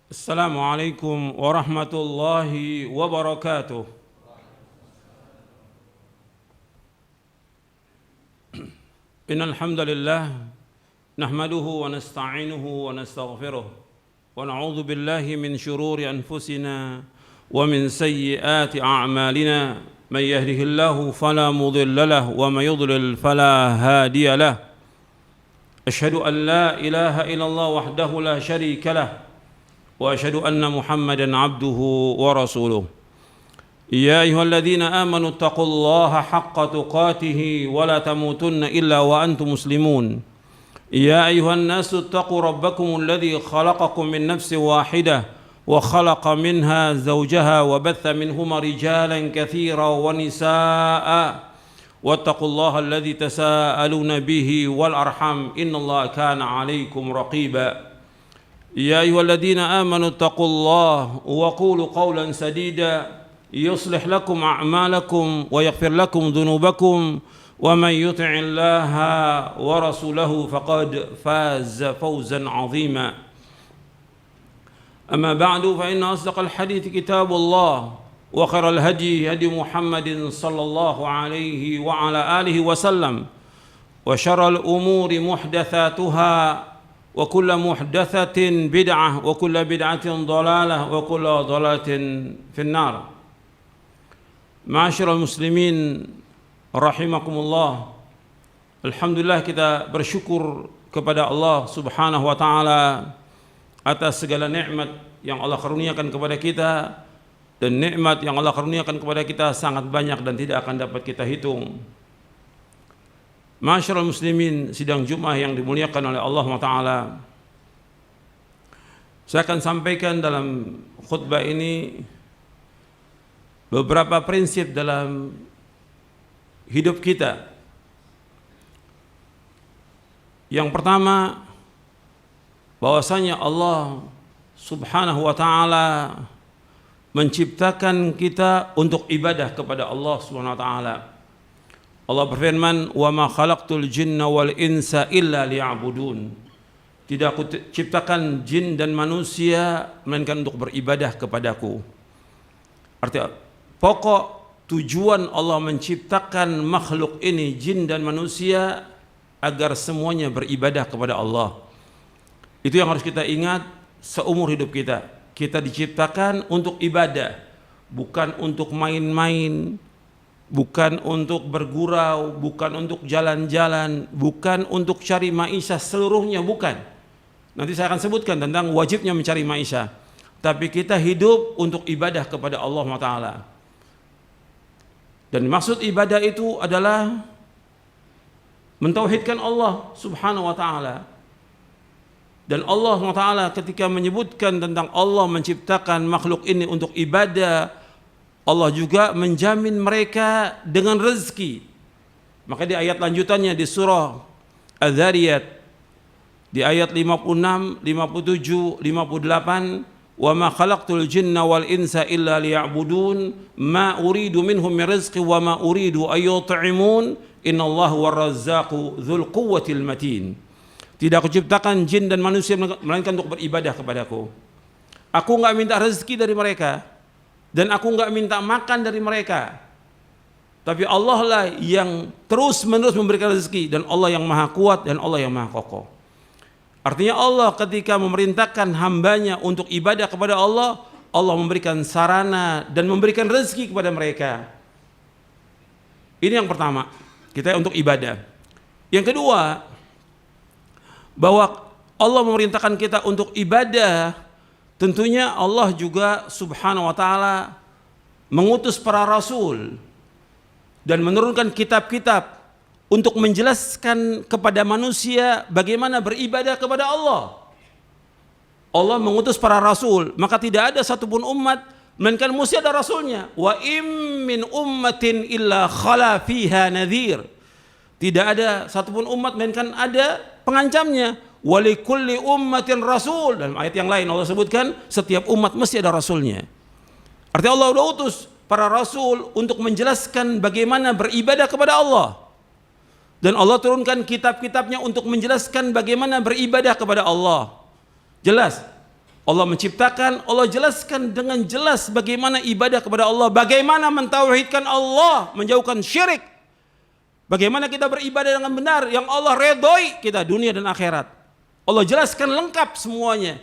Assalamualaikum warahmatullahi wabarakatuh. Innal hamdalillah nahmaduhu wa nasta'inuhu wa nastaghfiruh wa na'udzu billahi min shururi anfusina wa min sayyiati a'malina. Man yahdihillahu fala mudilla lahu wa may yudlil fala hadiya lahu. Asyhadu an la ilaha illallah wahdahu la syarika lahu wa asyhadu anna Muhammadan abduhu wa rasuluh. Ya ayyuhalladzina amanu taqullaha haqqa tuqatih wa la tamutunna illa wa antum muslimun. Ya ayyuhan nasu taqu rabbakumul ladzi khalaqakum min nafsin wahidah wa khalaqa minha zawjaha wa batha minhuma rijalan katsiran wa nisaa'a wattaqullaha alladzi tasaaluna bihi wal arham innallaha kana 'alaikum raqiba. يا أيها الذين آمنوا اتقوا الله وقولوا قولا سديدا يصلح لكم أعمالكم ويغفر لكم ذنوبكم ومن يطع الله ورسوله فقد فاز فوزا عظيما. أما بعد فإن أصدق الحديث كتاب الله وخير الهدي هدي محمد صلى الله عليه وعلى آله وسلم وشر الأمور محدثاتها وكل محدثة بدعة وكل بدعة ضلالة وكل ضلالة في النار. Ma'asyiral muslimin rahimakumullah. Alhamdulillah, kita bersyukur kepada Allah Subhanahu wa taala atas segala nikmat yang Allah karuniakan kepada kita, dan nikmat yang Allah karuniakan kepada kita sangat banyak dan tidak akan dapat kita hitung. Ma'asyiral muslimin, sidang Jumat yang dimuliakan oleh Allah Ta'ala, saya akan sampaikan dalam khutbah ini beberapa prinsip dalam hidup kita. Yang pertama, bahwasanya Allah Subhanahu wa taala menciptakan kita untuk ibadah kepada Allah Subhanahu wa taala. Allah berfirman, "Wa ma khalaqtul jinna wal insa illa liya'budun." Tidak aku ciptakan jin dan manusia melainkan untuk beribadah kepadaku. Artinya, pokok tujuan Allah menciptakan makhluk ini, jin dan manusia, agar semuanya beribadah kepada Allah. Itu yang harus kita ingat seumur hidup kita. Kita diciptakan untuk ibadah, bukan untuk main-main, bukan untuk bergurau, bukan untuk jalan-jalan, bukan untuk cari maisha seluruhnya, bukan. Nanti saya akan sebutkan tentang wajibnya mencari maisha. Tapi kita hidup untuk ibadah kepada Allah Ta'ala. Dan maksud ibadah itu adalah mentauhidkan Allah Subhanahu wa taala. Dan Allah Ta'ala ketika menyebutkan tentang Allah menciptakan makhluk ini untuk ibadah, Allah juga menjamin mereka dengan rezeki. Maka di ayat lanjutannya di surah Az-Zariyat di ayat 56, 57, 58, "Wa ma khalaqtul jinna wal insa illa liya'budun ma uridu minhum min rizqi wa ma uridu ay yut'imun innallaha war-razzaqu dzul quwwatil matin." Tidak aku ciptakan jin dan manusia melainkan untuk beribadah kepadaku. Aku enggak minta rezeki dari mereka, dan aku enggak minta makan dari mereka. Tapi Allah lah yang terus-menerus memberikan rezeki, dan Allah yang maha kuat dan Allah yang maha kokoh. Artinya Allah ketika memerintahkan hambanya untuk ibadah kepada Allah, Allah memberikan sarana dan memberikan rezeki kepada mereka. Ini yang pertama, kita untuk ibadah. Yang kedua, bahwa Allah memerintahkan kita untuk ibadah, tentunya Allah juga Subhanahu wa taala mengutus para rasul dan menurunkan kitab-kitab untuk menjelaskan kepada manusia bagaimana beribadah kepada Allah. Allah mengutus para rasul, maka tidak ada satupun umat melainkan mesti ada rasulnya. Wa im min ummatin illa khala fiha nadhir. Tidak ada satupun umat melainkan ada pengancamnya. Wa likulli ummatin rasul. Dalam ayat yang lain Allah sebutkan setiap umat mesti ada rasulnya. Artinya Allah sudah utus para rasul untuk menjelaskan bagaimana beribadah kepada Allah. Dan Allah turunkan kitab-kitabnya untuk menjelaskan bagaimana beribadah kepada Allah. Jelas. Allah menciptakan, Allah jelaskan dengan jelas bagaimana ibadah kepada Allah, bagaimana mentauhidkan Allah, menjauhkan syirik. Bagaimana kita beribadah dengan benar yang Allah redhoi kita dunia dan akhirat. Allah jelaskan lengkap semuanya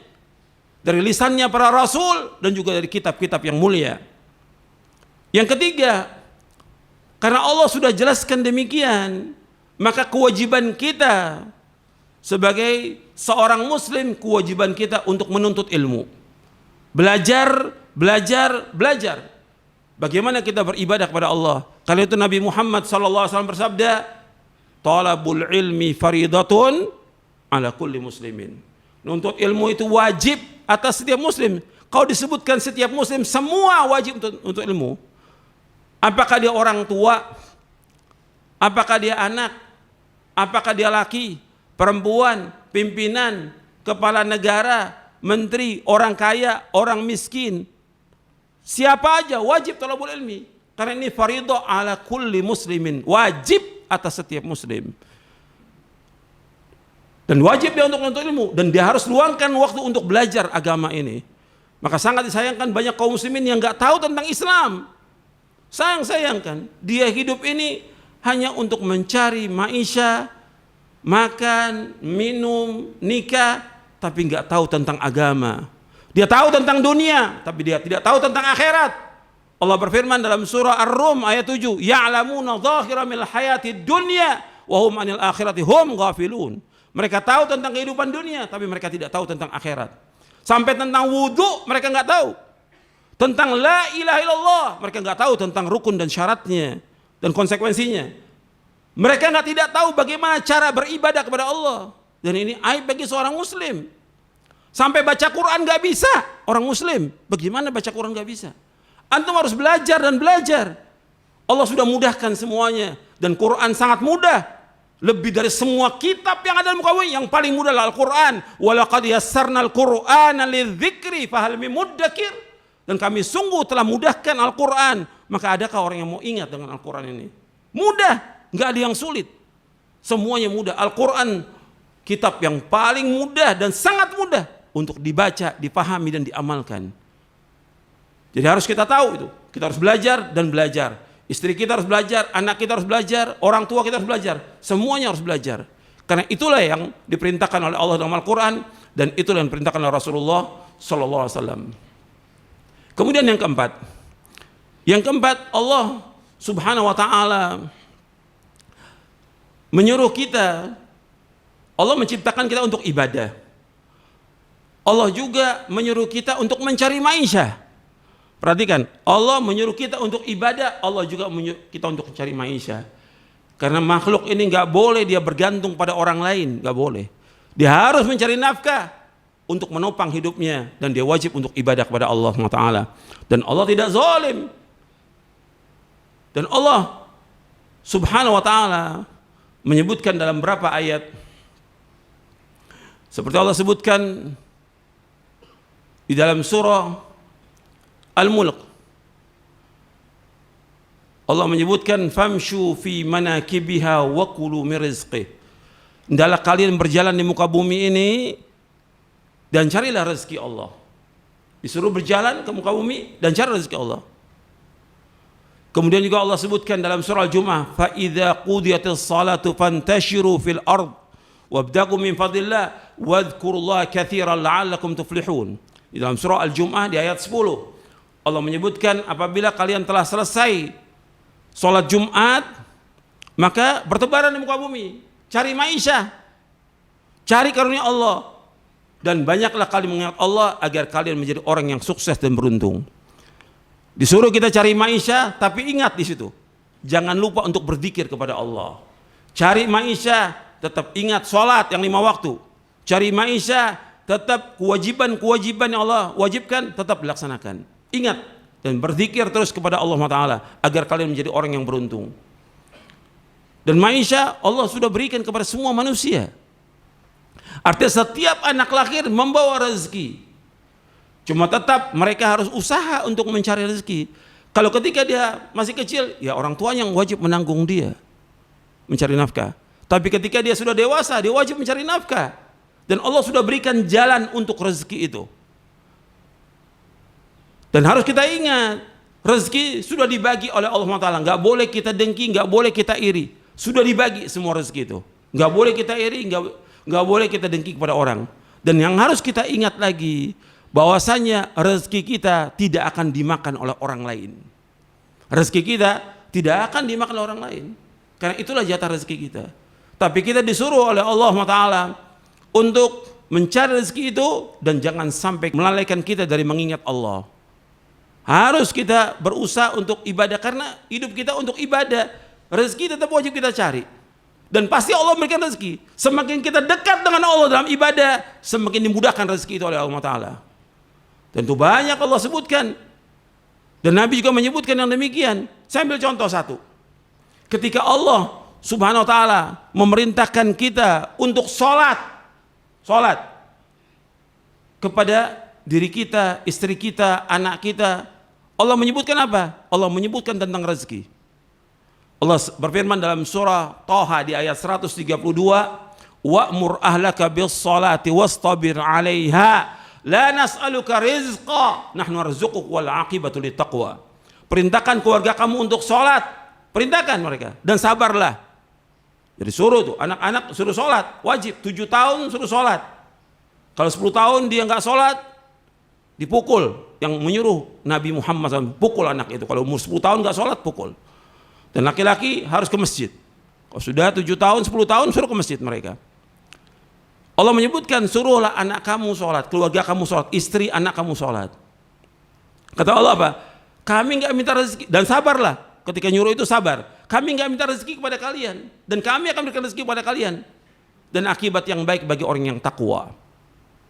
dari lisannya para rasul dan juga dari kitab-kitab yang mulia. Yang ketiga, karena Allah sudah jelaskan demikian, maka kewajiban kita sebagai seorang muslim, kewajiban kita untuk menuntut ilmu. Belajar. Bagaimana kita beribadah kepada Allah. Karena itu Nabi Muhammad SAW bersabda, talabul ilmi faridatun ala kulli muslimin. Nuntut ilmu itu wajib atas setiap muslim. Kalau disebutkan setiap muslim, semua wajib untuk ilmu. Apakah dia orang tua, apakah dia anak, apakah dia laki, perempuan, pimpinan, kepala negara, menteri, orang kaya, orang miskin, siapa aja wajib talabul ilmi. Karena ini faridah ala kulli muslimin, wajib atas setiap muslim. Dan wajib dia untuk menuntut ilmu, dan dia harus luangkan waktu untuk belajar agama ini. Maka sangat disayangkan banyak kaum muslimin yang nggak tahu tentang Islam. Sayangkan dia hidup ini hanya untuk mencari maisha, makan, minum, nikah, tapi nggak tahu tentang agama. Dia tahu tentang dunia, tapi dia tidak tahu tentang akhirat. Allah berfirman dalam surah Ar-Rum ayat 7, ya'lamuna dhahira minal hayatid dunya wa hum 'anil akhirati hum ghafilun. Mereka tahu tentang kehidupan dunia, tapi mereka tidak tahu tentang akhirat. Sampai tentang wudu mereka nggak tahu. Tentang la ilaha illallah mereka nggak tahu tentang rukun dan syaratnya dan konsekuensinya. Mereka tidak tahu bagaimana cara beribadah kepada Allah. Dan ini aib bagi seorang muslim. Sampai baca Quran nggak bisa orang muslim. Bagaimana baca Quran nggak bisa? Antum harus belajar dan belajar. Allah sudah mudahkan semuanya. Dan Quran sangat mudah. Lebih dari semua kitab yang ada di muka bumi, yang paling mudah adalah Al-Quran. Walaqad yassarnal Qur'ana lidzikri fahal min muddakir. Dan kami sungguh telah mudahkan Al-Quran. Maka adakah orang yang mau ingat dengan Al-Quran ini? Mudah, nggak ada yang sulit. Semuanya mudah. Al-Quran kitab yang paling mudah dan sangat mudah untuk dibaca, dipahami dan diamalkan. Jadi harus kita tahu itu. Kita harus belajar dan belajar. Istri kita harus belajar, anak kita harus belajar, orang tua kita harus belajar. Semuanya harus belajar. Karena itulah yang diperintahkan oleh Allah dalam Al-Quran dan itulah yang diperintahkan oleh Rasulullah SAW. Kemudian yang keempat, Allah Subhanahu Wa Taala menyuruh kita. Allah menciptakan kita untuk ibadah. Allah juga menyuruh kita untuk mencari maisha. Perhatikan, Allah menyuruh kita untuk ibadah, Allah juga menyuruh kita untuk mencari maisha. Karena makhluk ini nggak boleh dia bergantung pada orang lain, nggak boleh. Dia harus mencari nafkah untuk menopang hidupnya dan dia wajib untuk ibadah kepada Allah SWT. Dan Allah tidak zalim. Dan Allah Subhanahu Wa Taala menyebutkan dalam beberapa ayat. Seperti Allah sebutkan di dalam surah Al-Mulk. Allah menyebutkan famshu fi manakibiha wa kulu min rizqih. Hendaklah kalian berjalan di muka bumi ini dan carilah rezeki Allah. Disuruh berjalan ke muka bumi dan cari rezeki Allah. Kemudian juga Allah sebutkan dalam surah Al-Jumu'ah, fa idza qudiyatis salatu fantashiru fil ard wabtaghu min fadlillah wadhkurullaha katsiran la'allakum tuflihun. Di dalam surah Al-Jumu'ah di ayat 10 Allah menyebutkan apabila kalian telah selesai sholat Jumat maka bertebaran di muka bumi, cari maisha, cari karunia Allah dan banyaklah kalian mengingat Allah agar kalian menjadi orang yang sukses dan beruntung. Disuruh kita cari maisha, tapi ingat di situ jangan lupa untuk berzikir kepada Allah. Cari maisha, tetap ingat sholat yang 5 waktu. Cari maisha, tetap kewajiban yang Allah wajibkan tetap dilaksanakan. Ingat dan berzikir terus kepada Allah Taala agar kalian menjadi orang yang beruntung. Dan maisha Allah sudah berikan kepada semua manusia. Artinya setiap anak lahir membawa rezeki. Cuma tetap mereka harus usaha untuk mencari rezeki. Kalau ketika dia masih kecil, ya orang tua yang wajib menanggung dia mencari nafkah. Tapi ketika dia sudah dewasa, dia wajib mencari nafkah. Dan Allah sudah berikan jalan untuk rezeki itu. Dan harus kita ingat, rezeki sudah dibagi oleh Allah Taala. Nggak boleh kita dengki, nggak boleh kita iri. Sudah dibagi semua rezeki itu. Nggak boleh kita iri, nggak boleh kita dengki kepada orang. Dan yang harus kita ingat lagi, bahwasanya rezeki kita tidak akan dimakan oleh orang lain. Rezeki kita tidak akan dimakan oleh orang lain. Karena itulah jatah rezeki kita. Tapi kita disuruh oleh Allah Taala untuk mencari rezeki itu dan jangan sampai melalaikan kita dari mengingat Allah. Harus kita berusaha untuk ibadah karena hidup kita untuk ibadah. Rezeki tetap wajib kita cari. Dan pasti Allah memberikan rezeki. Semakin kita dekat dengan Allah dalam ibadah, semakin dimudahkan rezeki itu oleh Allah Ta'ala. Tentu banyak Allah sebutkan. Dan Nabi juga menyebutkan yang demikian. Saya ambil contoh satu. Ketika Allah Subhanahu Wa Ta'ala memerintahkan kita untuk sholat kepada diri kita, istri kita, anak kita, Allah menyebutkan apa? Allah menyebutkan tentang rezeki. Allah berfirman dalam surah Thaha di ayat 132, wa'mur ahlaka bis salati wastabir 'alaiha la nas'aluka rizqa nahnu narzuquk wal 'aqibatu littaqwa. Perintahkan keluarga kamu untuk sholat, perintahkan mereka dan sabarlah. Jadi suruh tuh anak-anak suruh sholat, wajib 7 tahun suruh sholat. Kalau 10 tahun dia nggak sholat, dipukul. Yang menyuruh Nabi Muhammad SAW, pukul anak itu. Kalau umur 10 tahun nggak sholat, pukul. Dan laki-laki harus ke masjid. Kalau sudah 7 tahun, 10 tahun, suruh ke masjid mereka. Allah menyebutkan, suruhlah anak kamu sholat, keluarga kamu sholat, istri anak kamu sholat. Kata Allah apa? Kami nggak minta rezeki, dan sabarlah. Ketika nyuruh itu sabar. Kami nggak minta rezeki kepada kalian, dan kami akan berikan rezeki kepada kalian. Dan akibat yang baik bagi orang yang takwa.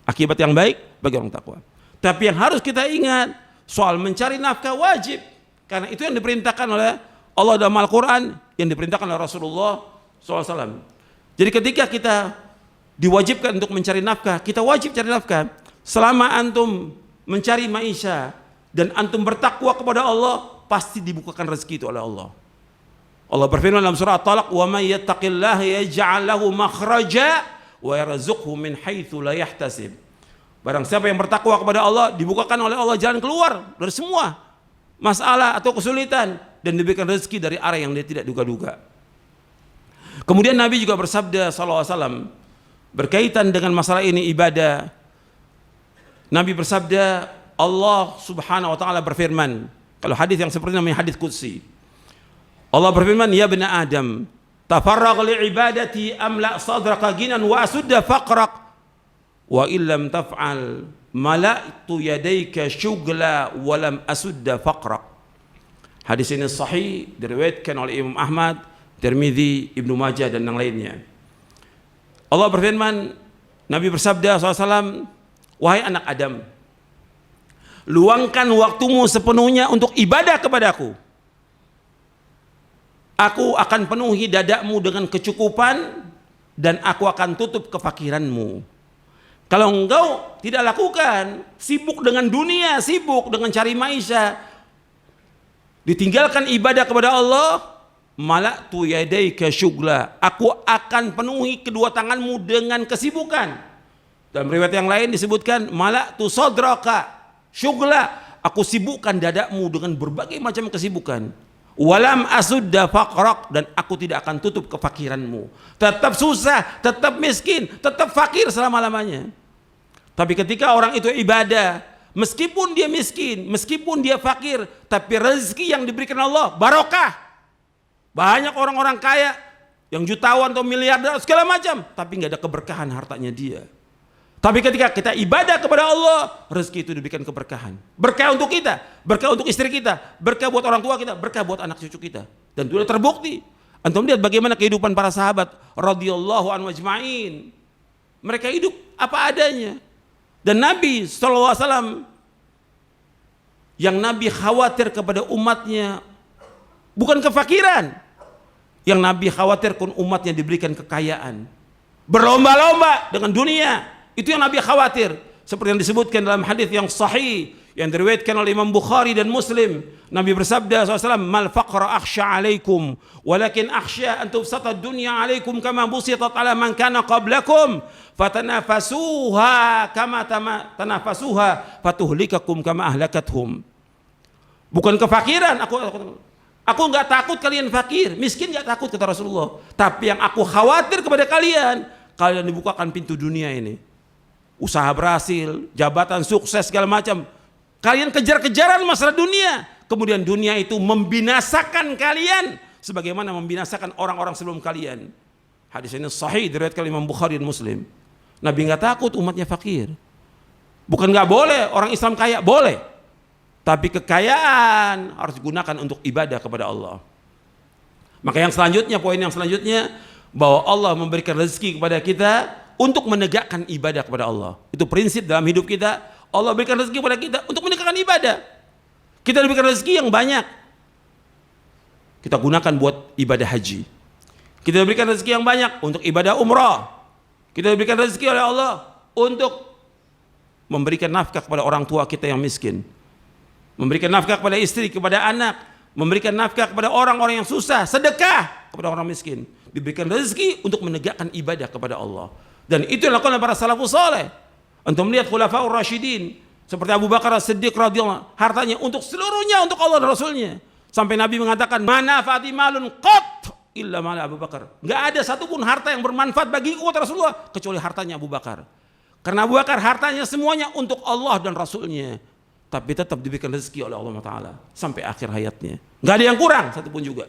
Akibat yang baik bagi orang takwa. Tapi yang harus kita ingat, soal mencari nafkah wajib. Karena itu yang diperintahkan oleh Allah dalam Al-Quran, yang diperintahkan oleh Rasulullah SAW. Jadi ketika kita diwajibkan untuk mencari nafkah, kita wajib cari nafkah. Selama antum mencari maisha dan antum bertakwa kepada Allah, pasti dibukakan rezeki itu oleh Allah. Allah berfirman dalam surah At-Talaq, "Wa may yattaqillaha yaj'al lahu makhraja wa yarzuqhu min haitsu la yahtasib." Barang siapa yang bertakwa kepada Allah, dibukakan oleh Allah jalan keluar dari semua masalah atau kesulitan dan diberikan rezeki dari arah yang dia tidak duga-duga. Kemudian Nabi juga bersabda sallallahu alaihi wasallam berkaitan dengan masalah ini ibadah. Nabi bersabda, Allah Subhanahu wa taala berfirman, kalau hadis yang seperti namanya hadis qudsi. Allah berfirman, "Ya bani Adam, tafarragh li ibadati amla sadraka ginan wa asudda faqrak. Wa illam taf'al mala'tu yadayka syugla wa lam asudda faqrak." Hadis ini sahih, diriwayatkan oleh Imam Ahmad, Tirmidzi, Ibnu Majah dan yang lainnya. Allah berfirman, Nabi bersabda SAW, "Wahai anak Adam, luangkan waktumu sepenuhnya untuk ibadah kepadaku. Aku akan penuhi dadamu dengan kecukupan dan aku akan tutup kefakiranmu. Kalau engkau tidak lakukan, sibuk dengan dunia, sibuk dengan cari maisha, ditinggalkan ibadah kepada Allah, mala'tu yadaika syugla, aku akan penuhi kedua tanganmu dengan kesibukan." Dalam riwayat yang lain disebutkan, mala'tu sadraka syugla, aku sibukkan dadamu dengan berbagai macam kesibukan. Walam asudda faqrak, dan aku tidak akan tutup kefakiranmu. Tetap susah, tetap miskin, tetap fakir selama-lamanya. Tapi ketika orang itu ibadah, meskipun dia miskin, meskipun dia fakir, tapi rezeki yang diberikan Allah barokah. Banyak orang-orang kaya yang jutawan atau miliarder segala macam, tapi nggak ada keberkahan hartanya dia. Tapi ketika kita ibadah kepada Allah, rezeki itu diberikan keberkahan. Berkah untuk kita, berkah untuk istri kita, berkah buat orang tua kita, berkah buat anak cucu kita. Dan sudah terbukti. Antum lihat bagaimana kehidupan para sahabat radhiyallahu anhu ajma'in. Mereka hidup apa adanya. Dan Nabi SAW, yang Nabi khawatir kepada umatnya bukan kefakiran. Yang Nabi khawatirkan umatnya diberikan kekayaan. Berlomba-lomba dengan dunia. Itu yang Nabi khawatir. Seperti yang disebutkan dalam hadis yang sahih yang diriwayatkan oleh Imam Bukhari dan Muslim. Nabi bersabda SAW, "Mal faqra akhsha alaikum, walakin akhsha an tubsata dunya alaikum kama busitat ala man kana qablakum, fatanafasuha kama tanafasuha fatuhlikakum kama ahlakathum." Bukan kefakiran. Aku nggak takut kalian fakir, miskin nggak takut kata Rasulullah. Tapi yang aku khawatir kepada kalian dibukakan pintu dunia ini. Usaha berhasil, jabatan sukses segala macam. Kalian kejar-kejaran masalah dunia. Kemudian dunia itu membinasakan kalian sebagaimana membinasakan orang-orang sebelum kalian. Hadis ini sahih diriwayatkan Imam Bukhari dan Muslim. Nabi nggak takut umatnya fakir. Bukan nggak boleh orang Islam kaya, boleh. Tapi kekayaan harus digunakan untuk ibadah kepada Allah. Maka yang selanjutnya, poin yang selanjutnya, bahwa Allah memberikan rezeki kepada kita untuk menegakkan ibadah kepada Allah. Itu prinsip dalam hidup kita. Allah berikan rezeki kepada kita untuk menegakkan ibadah. Kita diberikan rezeki yang banyak, kita gunakan buat ibadah haji. Kita diberikan rezeki yang banyak untuk ibadah umrah. Kita diberikan rezeki oleh Allah untuk memberikan nafkah kepada orang tua kita yang miskin, memberikan nafkah kepada istri, kepada anak, memberikan nafkah kepada orang-orang yang susah, sedekah kepada orang miskin. Diberikan rezeki untuk menegakkan ibadah kepada Allah. Dan itu yang dilakukan oleh para salafus saleh. Antum melihat khulafaur rasyidin seperti Abu Bakar As-Siddiq radhiyallahu, hartanya untuk seluruhnya untuk Allah dan Rasulnya. Sampai Nabi mengatakan, "Mana fatimalun qat illa mala Abu Bakar." Enggak ada satupun harta yang bermanfaat bagiku kata Rasulullah kecuali hartanya Abu Bakar. Karena Abu Bakar hartanya semuanya untuk Allah dan Rasulnya. Tapi tetap diberikan rezeki oleh Allah Ta'ala sampai akhir hayatnya. Enggak ada yang kurang satupun juga.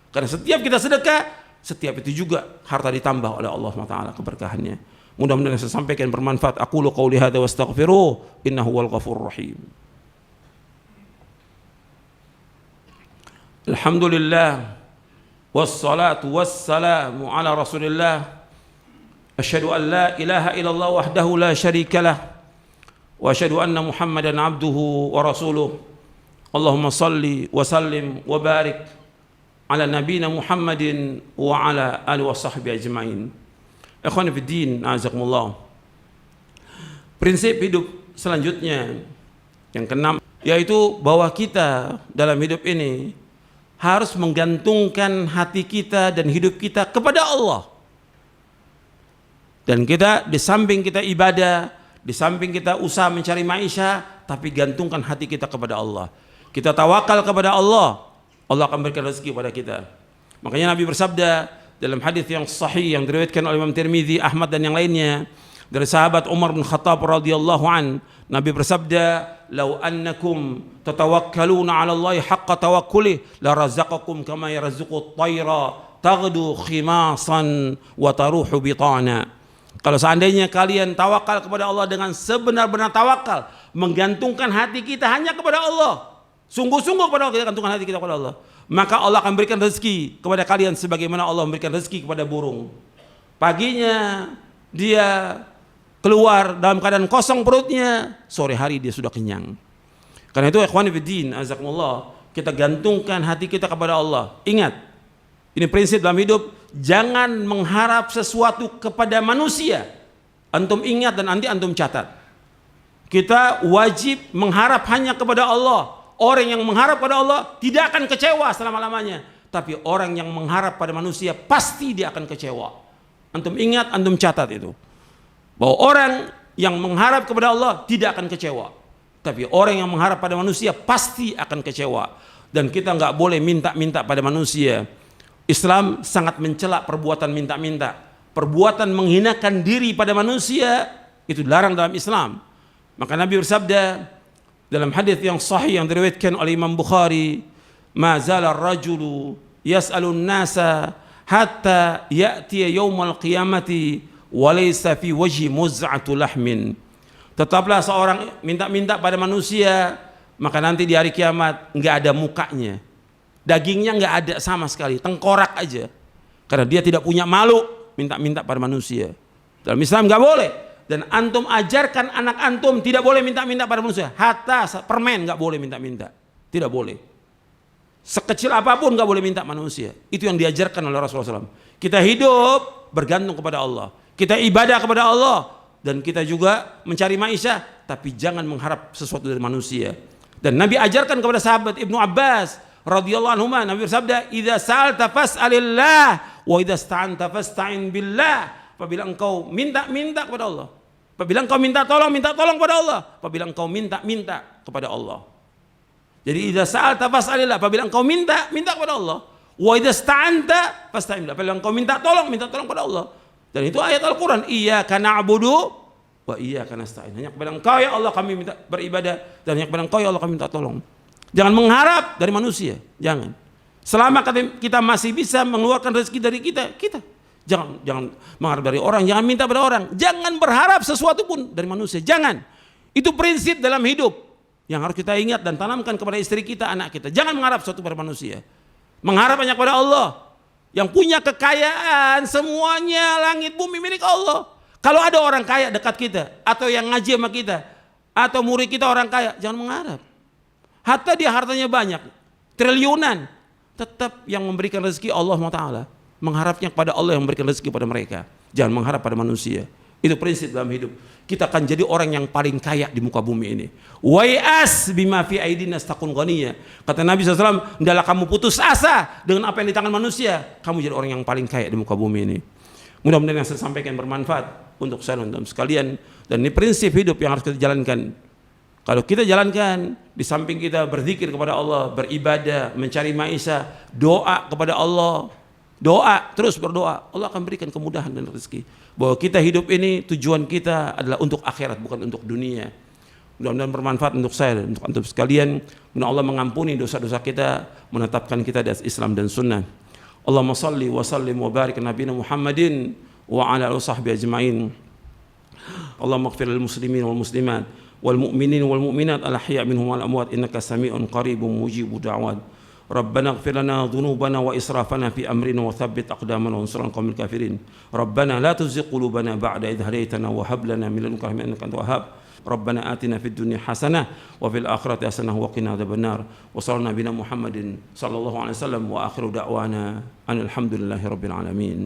Karena setiap kita sedekah, setiap itu juga harta ditambah oleh Allah Ta'ala keberkahannya. Mudah-mudahan saya sampaikan bermanfaat. Aqulu qauli hadza wa astaghfiruh innahu wal ghafurur rahim. Alhamdulillah wassalatu wassalamu ala Rasulillah. Asyhadu an la ilaha illallah wahdahu la syarikalah wa asyhadu anna Muhammadan abduhu wa rasuluh. Allahumma salli wa sallim wa barik ala nabiyina Muhammadin wa ala alihi wa sahbihi ajma'in. Ikhwan fiddin, azakumullah. Prinsip hidup selanjutnya yang keenam, yaitu bahwa kita dalam hidup ini harus menggantungkan hati kita dan hidup kita kepada Allah. Dan kita di samping kita ibadah, di samping kita usaha mencari maisha, tapi gantungkan hati kita kepada Allah. Kita tawakal kepada Allah, Allah akan berikan rezeki kepada kita. Makanya Nabi bersabda dalam hadis yang sahih yang diriwayatkan oleh Imam Tirmidzi, Ahmad dan yang lainnya dari sahabat Umar bin Khattab radhiyallahu an, Nabi bersabda, "Lau annakum tatawakkaluna 'ala Allah haqqa tawakkuli la razaqakum kama yarzuqu at-tayra taghdu khimasan wa taruhu bitana." Kalau seandainya kalian tawakal kepada Allah dengan sebenar-benar tawakal, menggantungkan hati kita hanya kepada Allah, sungguh-sungguh kepada Allah, kita gantungkan hati kita kepada Allah, maka Allah akan berikan rezeki kepada kalian sebagaimana Allah memberikan rezeki kepada burung. Paginya dia keluar dalam keadaan kosong perutnya, sore hari dia sudah kenyang. Karena itu ikhwan fillah, azakumullah, kita gantungkan hati kita kepada Allah. Ingat, ini prinsip dalam hidup, jangan mengharap sesuatu kepada manusia. Antum ingat dan nanti antum catat. Kita wajib mengharap hanya kepada Allah. Orang yang mengharap pada Allah tidak akan kecewa selama-lamanya. Tapi orang yang mengharap pada manusia pasti dia akan kecewa. Antum ingat, antum catat itu. Bahwa orang yang mengharap kepada Allah tidak akan kecewa. Tapi orang yang mengharap pada manusia pasti akan kecewa. Dan kita nggak boleh minta-minta pada manusia. Islam sangat mencela perbuatan minta-minta. Perbuatan menghinakan diri pada manusia itu dilarang dalam Islam. Maka Nabi bersabda dalam hadis yang sahih yang diriwayatkan oleh Imam Bukhari, "Ma zala ar-rajulu yas'alun nasa hatta ya'ti yaumal qiyamati wa laysa fi wajhi muz'atu lahmin." Tetaplah seorang minta-minta pada manusia, maka nanti di hari kiamat enggak ada mukanya. Dagingnya enggak ada sama sekali, tengkorak aja. Karena dia tidak punya malu minta-minta pada manusia. Dalam Islam enggak boleh. Dan antum ajarkan anak antum tidak boleh minta-minta pada manusia. Hatta permen nggak boleh minta-minta, tidak boleh. Sekecil apapun nggak boleh minta manusia. Itu yang diajarkan oleh Rasulullah SAW. Kita hidup bergantung kepada Allah. Kita ibadah kepada Allah dan kita juga mencari maisha, tapi jangan mengharap sesuatu dari manusia. Dan Nabi ajarkan kepada sahabat Ibnu Abbas radhiyallahu anhu, Nabi bersabda, "Idza sa'alta fas'alillah wa idza ista'anta fasta'in billah." Apabila engkau minta kepada Allah, apabila engkau minta tolong kepada Allah, apabila engkau minta kepada Allah. Jadi idza sa'alta fas'alillah, apabila engkau minta, minta kepada Allah. Wa idza sta'anta fasta'in billah, apabila engkau minta tolong kepada Allah. Dan itu ayat Al-Qur'an, iyyaka na'budu wa iyyaka nasta'in. Hanya kepada engkau ya Allah kami minta beribadah, dan hanya kepada engkau ya Allah kami minta tolong. Jangan mengharap dari manusia, jangan. Selama kita masih bisa mengeluarkan rezeki dari kita. Jangan mengharap dari orang, jangan minta pada orang, jangan berharap sesuatu pun dari manusia, jangan. Itu prinsip dalam hidup yang harus kita ingat dan tanamkan kepada istri kita, anak kita. Jangan mengharap sesuatu pada manusia. Mengharap hanya kepada Allah yang punya kekayaan, semuanya langit bumi milik Allah. Kalau ada orang kaya dekat kita, atau yang ngaji sama kita, atau murid kita orang kaya, jangan mengharap. Hatta dia hartanya banyak, triliunan, tetap yang memberikan rezeki Allah SWT. Mengharapnya kepada Allah yang memberikan rezeki pada mereka. Jangan mengharap pada manusia. Itu prinsip dalam hidup. Kita akan jadi orang yang paling kaya di muka bumi ini. Wai'as bima fi aidina astakun ghaniyya. Kata Nabi SAW, hendaklah kamu putus asa dengan apa yang di tangan manusia. Kamu jadi orang yang paling kaya di muka bumi ini. Mudah-mudahan yang saya sampaikan bermanfaat untuk saya dan sekalian. Dan ini prinsip hidup yang harus kita jalankan. Kalau kita jalankan, di samping kita berzikir kepada Allah, beribadah, mencari maisha, doa kepada Allah, doa, terus berdoa, Allah akan berikan kemudahan dan rezeki. Bahwa kita hidup ini tujuan kita adalah untuk akhirat, bukan untuk dunia. Mudah-mudahan bermanfaat untuk saya dan untuk antum sekalian. Mudah Allah mengampuni dosa-dosa kita, menetapkan kita di atas Islam dan Sunnah. Allahumma salli wa sallim wa barik nabiyina Muhammadin wa ala alihi washabbihi ajmain. Allahumma ighfir lil muslimin wal muslimat wal mu'minin wal mu'minat al ahya' minhum wal amwat innaka sami'un qaribun mujibud da'wat. ربنا اغفر لنا ذنوبنا وإسرافنا في أمرنا وثبت أقدامنا وانصرنا على القوم الكافرين ربنا لا تزغ قلوبنا بعد إذ هديتنا وهب لنا من لدنك رحمة إنك أنت الوهاب ربنا آتنا في الدنيا حسنة وفي الآخرة حسنة وقنا عذاب النار وصلى على نبينا محمد صلى الله عليه وسلم وآخر دعوانا أن الحمد لله رب العالمين.